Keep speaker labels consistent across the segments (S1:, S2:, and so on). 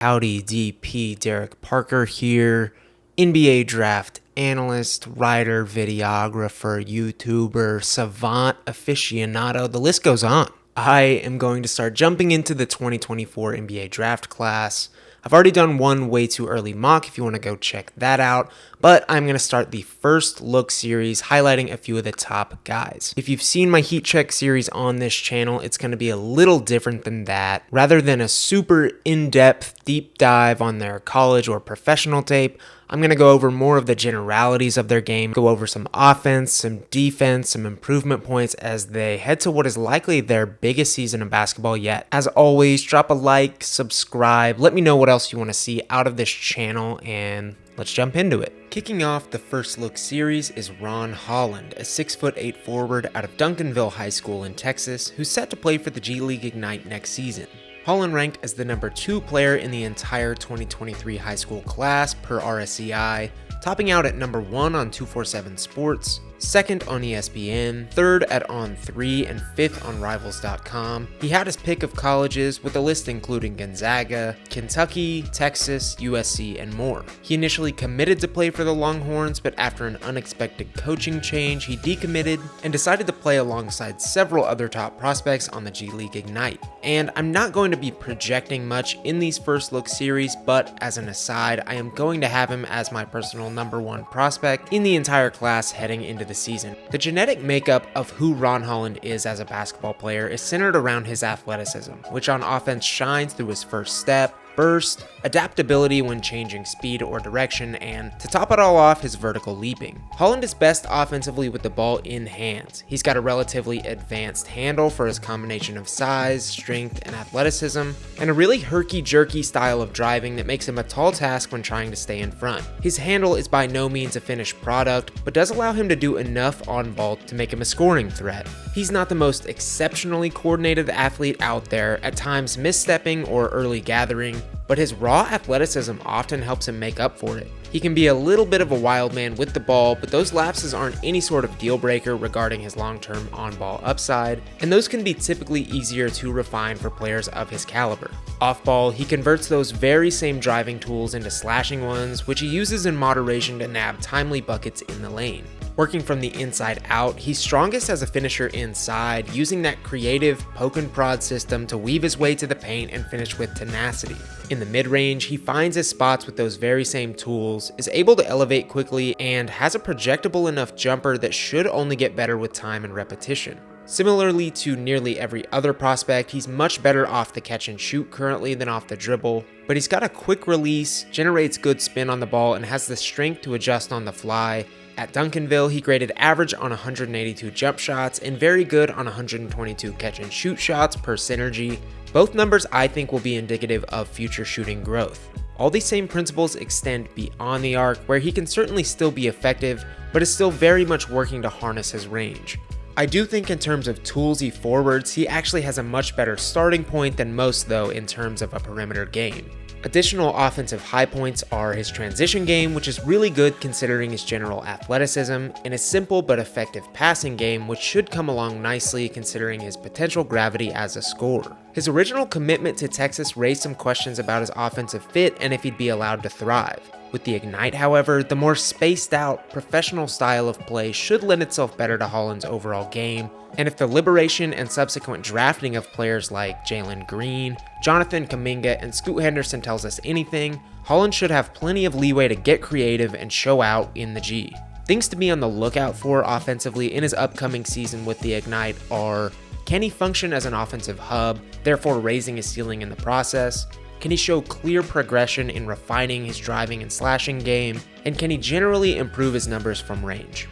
S1: Howdy DP, Derek Parker here, NBA draft analyst, writer, videographer, YouTuber, savant, aficionado, the list goes on. I am going to start jumping into the 2024 NBA draft class. I've already done one way too early mock if you want to go check that out, but I'm going to start the first look series highlighting a few of the top guys. If you've seen my heat check series on this channel, it's going to be a little different than that. Rather than a super in-depth deep dive on their college or professional tape, I'm going to go over more of the generalities of their game, go over some offense, some defense, some improvement points as they head to what is likely their biggest season of basketball yet. As always, drop a like, subscribe, let me know what else you want to see out of this channel, and let's jump into it. Kicking off the first look series is Ron Holland, a 6'8" forward out of Duncanville High School in Texas, who's set to play for the G League Ignite next season. Holland ranked as the number 2 player in the entire 2023 high school class per RSCI, topping out at number 1 on 247 Sports, 2nd on ESPN, 3rd at On3, and 5th on Rivals.com. He had his pick of colleges, with a list including Gonzaga, Kentucky, Texas, USC, and more. He initially committed to play for the Longhorns, but after an unexpected coaching change, he decommitted and decided to play alongside several other top prospects on the G League Ignite. And I'm not going to be projecting much in these first look series, but as an aside, I am going to have him as my personal number 1 prospect in the entire class heading into the season. The genetic makeup of who Ron Holland is as a basketball player is centered around his athleticism, which on offense shines through his first step, burst, adaptability when changing speed or direction, and to top it all off, his vertical leaping. Holland is best offensively with the ball in hands. He's got a relatively advanced handle for his combination of size, strength, and athleticism, and a really herky-jerky style of driving that makes him a tall task when trying to stay in front. His handle is by no means a finished product, but does allow him to do enough on ball to make him a scoring threat. He's not the most exceptionally coordinated athlete out there, at times misstepping or early gathering, but his raw athleticism often helps him make up for it. He can be a little bit of a wild man with the ball, but those lapses aren't any sort of deal breaker regarding his long-term on-ball upside, and those can be typically easier to refine for players of his caliber. Off-ball, he converts those very same driving tools into slashing ones, which he uses in moderation to nab timely buckets in the lane. Working from the inside out, he's strongest as a finisher inside, using that creative poke and prod system to weave his way to the paint and finish with tenacity. In the mid-range, he finds his spots with those very same tools, is able to elevate quickly, and has a projectable enough jumper that should only get better with time and repetition. Similarly to nearly every other prospect, he's much better off the catch and shoot currently than off the dribble, but he's got a quick release, generates good spin on the ball, and has the strength to adjust on the fly. At Duncanville, he graded average on 182 jump shots and very good on 122 catch and shoot shots per synergy. Both numbers I think will be indicative of future shooting growth. All these same principles extend beyond the arc, where he can certainly still be effective, but is still very much working to harness his range. I do think in terms of toolsy forwards, he actually has a much better starting point than most though in terms of a perimeter game. Additional offensive high points are his transition game, which is really good considering his general athleticism, and his simple but effective passing game, which should come along nicely considering his potential gravity as a scorer. His original commitment to Texas raised some questions about his offensive fit and if he'd be allowed to thrive. With the Ignite, however, the more spaced out, professional style of play should lend itself better to Holland's overall game, and if the liberation and subsequent drafting of players like Jalen Green, Jonathan Kuminga, and Scoot Henderson tells us anything, Holland should have plenty of leeway to get creative and show out in the G. Things to be on the lookout for offensively in his upcoming season with the Ignite are: can he function as an offensive hub, therefore raising his ceiling in the process? Can he show clear progression in refining his driving and slashing game? And can he generally improve his numbers from range?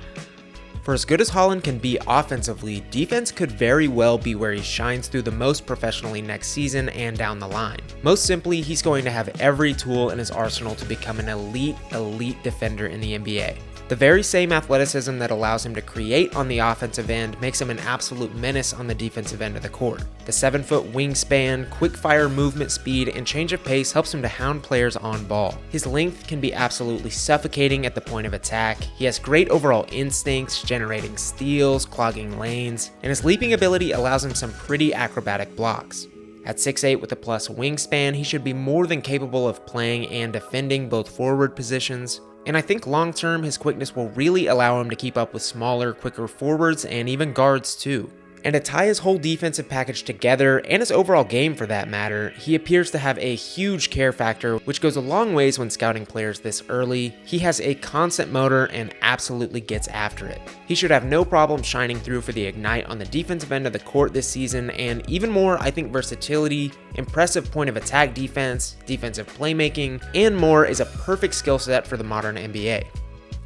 S1: For as good as Holland can be offensively, defense could very well be where he shines through the most professionally next season and down the line. Most simply, he's going to have every tool in his arsenal to become an elite defender in the NBA. The very same athleticism that allows him to create on the offensive end makes him an absolute menace on the defensive end of the court. The 7-foot wingspan, quick-fire movement speed, and change of pace helps him to hound players on ball. His length can be absolutely suffocating at the point of attack. He has great overall instincts, generating steals, clogging lanes, and his leaping ability allows him some pretty acrobatic blocks. At 6'8" with a plus wingspan, he should be more than capable of playing and defending both forward positions. And I think long term, his quickness will really allow him to keep up with smaller, quicker forwards and even guards too. And to tie his whole defensive package together, and his overall game for that matter, he appears to have a huge care factor, which goes a long ways when scouting players this early. He has a constant motor and absolutely gets after it. He should have no problem shining through for the Ignite on the defensive end of the court this season, and even more, I think versatility, impressive point of attack defense, defensive playmaking, and more is a perfect skill set for the modern NBA.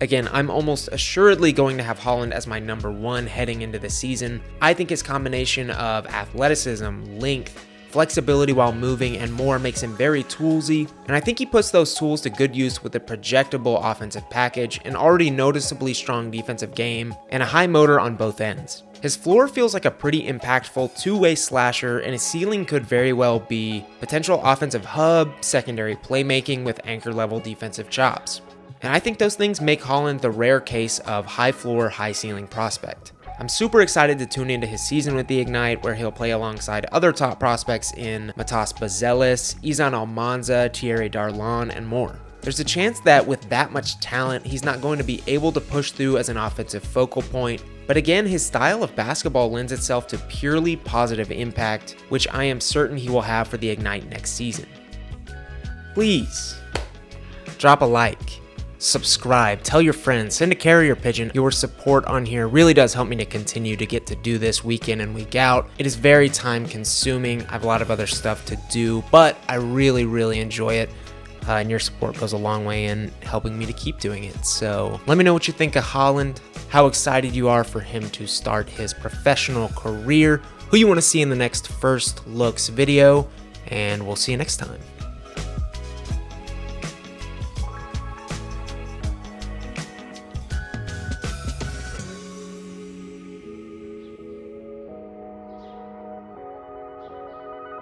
S1: Again, I'm almost assuredly going to have Holland as my number 1 heading into the season. I think his combination of athleticism, length, flexibility while moving, and more makes him very toolsy, and I think he puts those tools to good use with a projectable offensive package, an already noticeably strong defensive game, and a high motor on both ends. His floor feels like a pretty impactful two-way slasher, and his ceiling could very well be potential offensive hub, secondary playmaking with anchor-level defensive chops. And I think those things make Holland the rare case of high floor, high ceiling prospect. I'm super excited to tune into his season with the Ignite, where he'll play alongside other top prospects in Matas Bazelis, Izan Almanza, Thierry Darlan, and more. There's a chance that with that much talent, he's not going to be able to push through as an offensive focal point, but again, his style of basketball lends itself to purely positive impact, which I am certain he will have for the Ignite next season. Please, drop a like. Subscribe, tell your friends, send a carrier pigeon. Your support on here really does help me to continue to get to do this week in and week out. It is very time consuming. I have a lot of other stuff to do, but I really enjoy it. And your support goes a long way in helping me to keep doing it. So let me know what you think of Holland, how excited you are for him to start his professional career, who you want to see in the next First Looks video, and we'll see you next time.